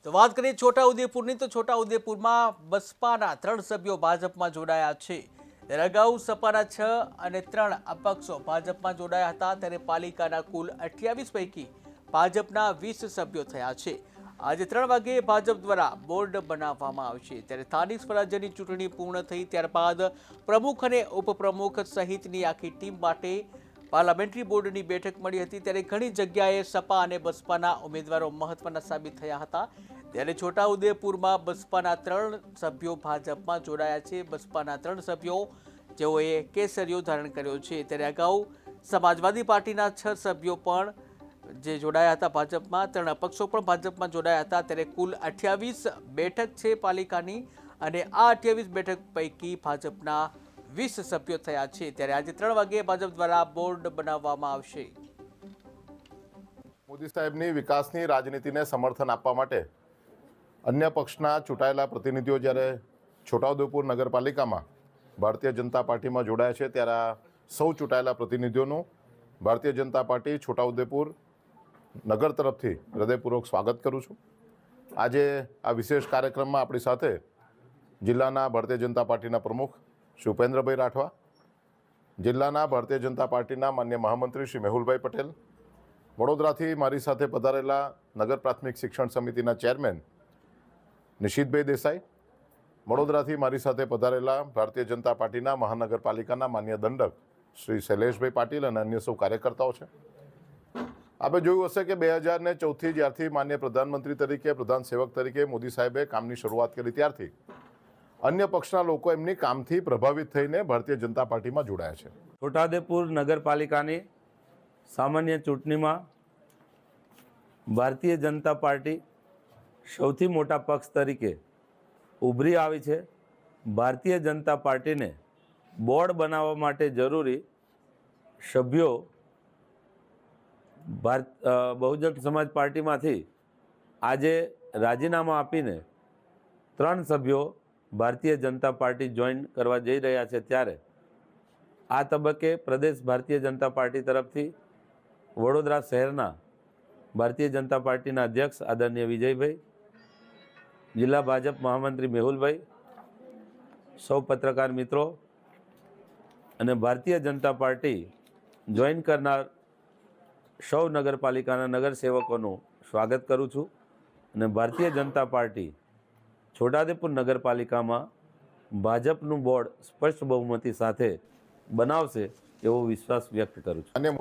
તો વાત કરીએ છોટાઉદેપુરની તો છોટાઉદેપુરમાં બસપાના 3 સભ્યો ભાજપમાં જોડાયા છે। ત્યારે અગાઉ સપાના 6 અને 3 અપક્ષો ભાજપમાં જોડાયા હતા। ત્યારે પાલિકાના કુલ 28 પૈકી ભાજપના 20 સભ્યો થયા છે। આજે 3 વાગે ભાજપ દ્વારા બોર્ડ બનાવવામાં આવશે। ત્યારે સ્થાનિક સ્વરાજ્યની ચૂંટણી પૂર્ણ થઈ ત્યારબાદ પ્રમુખ અને ઉપપ્રમુખ સહિતની આખી ટીમ માટે પાર્લામેન્ટરી બોર્ડની બેઠક મળી હતી। ત્યારે ઘણી જગ્યાએ સપા અને બસપાના ઉમેદવારો મહત્વના સાબિત થયા હતા। ત્યારે છોટાઉદેપુરમાં બસપાના 3 સભ્યો ભાજપમાં જોડાયા છે। બસપાના 3 સભ્યો જેઓએ કેસરીઓ ધારણ કર્યો છે। ત્યારે અગાઉ સમાજવાદી પાર્ટીના 6 સભ્યો પણ જે જોડાયા હતા ભાજપમાં, 3 અપક્ષો પણ ભાજપમાં જોડાયા હતા। ત્યારે કુલ 28 બેઠક છે પાલિકાની અને આ 28 બેઠક પૈકી ભાજપના 20 સભ્યો થયા છે। ત્યારે આજે 3 વાગે ભાજપ દ્વારા બોર્ડ બનાવવામાં આવશે। મોદી સાહેબની વિકાસની રાજનીતિને સમર્થન આપવા માટે અન્ય પક્ષના ચૂંટાયેલા પ્રતિનિધિઓ જ્યારે છોટાઉદેપુર નગરપાલિકામાં ભારતીય જનતા પાર્ટીમાં જોડાયા છે, ત્યારે આ સૌ ચૂંટાયેલા પ્રતિનિધિઓનું ભારતીય જનતા પાર્ટી છોટાઉદેપુર નગર તરફથી હૃદયપૂર્વક સ્વાગત કરું છું। આજે આ વિશેષ કાર્યક્રમમાં આપણી સાથે જિલ્લાના ભારતીય જનતા પાર્ટીના પ્રમુખ શ્રી ઉપેન્દ્રભાઈ રાઠવા, જિલ્લાના ભારતીય જનતા પાર્ટીના માન્ય મહામંત્રી શ્રી મેહુલભાઈ પટેલ, વડોદરાથી મારી સાથે પધારેલા નગર પ્રાથમિક શિક્ષણ સમિતિના ચેરમેન નિશિતભાઈ દેસાઈ, વડોદરાથી મારી સાથે પધારેલા ભારતીય જનતા પાર્ટીના મહાનગરપાલિકાના માન્ય દંડક શ્રી શૈલેષભાઈ પાટીલ અને અન્ય સૌ કાર્યકર્તાઓ છે। આપણે જોયું હશે કે 2014થી જ્યારથી માન્ય પ્રધાનમંત્રી તરીકે, પ્રધાન સેવક તરીકે મોદી સાહેબે કામની શરૂઆત કરી ત્યારથી અન્ય પક્ષના લોકો એમની કામથી પ્રભાવિત થઈને ભારતીય જનતા પાર્ટીમાં જોડાયા છે। છોટાઉદેપુર નગરપાલિકાની સામાન્ય ચૂંટણીમાં ભારતીય જનતા પાર્ટી સૌથી મોટા પક્ષ તરીકે ઉભરી આવી છે। ભારતીય જનતા પાર્ટીને બોર્ડ બનાવવા માટે જરૂરી સભ્યો બહુજન સમાજ પાર્ટીમાંથી આજે રાજીનામા આપીને 3 સભ્યો ભારતીય જનતા પાર્ટી જોઈન કરવા જઈ રહ્યા છે। ત્યારે આ તબક્કે પ્રદેશ ભારતીય જનતા પાર્ટી તરફથી વડોદરા શહેરના ભારતીય જનતા પાર્ટીના અધ્યક્ષ આદરણીય વિજયભાઈ, જિલ્લા ભાજપ મહામંત્રી મેહુલભાઈ, સૌ પત્રકાર મિત્રો અને ભારતીય જનતા પાર્ટી જોઈન કરનાર સૌ નગરપાલિકાના નગરસેવકોનું સ્વાગત કરું છું અને ભારતીય જનતા પાર્ટી છોટાઉદેપુર નગરપાલિકામાં ભાજપનું બોર્ડ સ્પષ્ટ બહુમતી સાથે બનાવશે એવો વિશ્વાસ વ્યક્ત કરું છું।